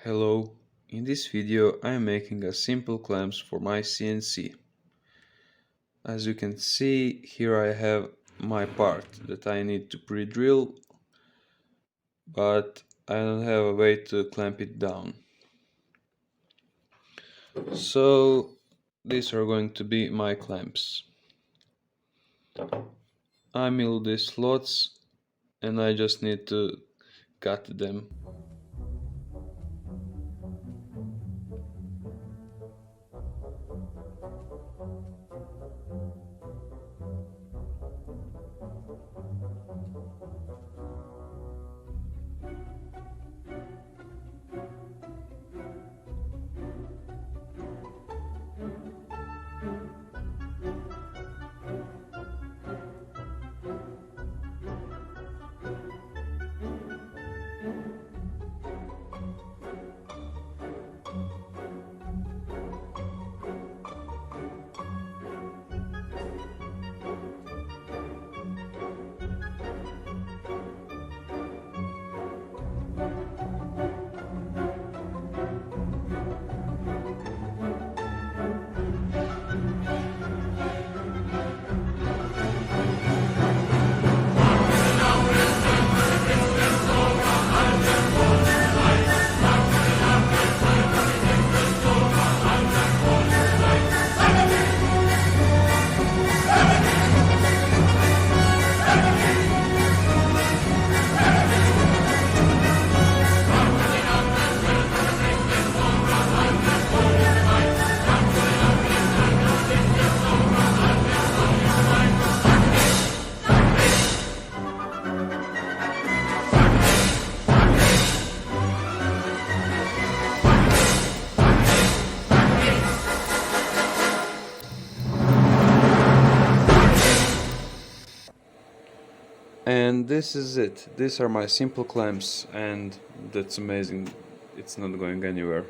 Hello, in this video I am making a simple clamps for my CNC. As you can see, here I have my part that I need to pre-drill, but I don't have a way to clamp it down. So these are going to be my clamps. I milled these slots and I just need to cut them. And this is it. These are my simple clamps and that's amazing. It's not going anywhere.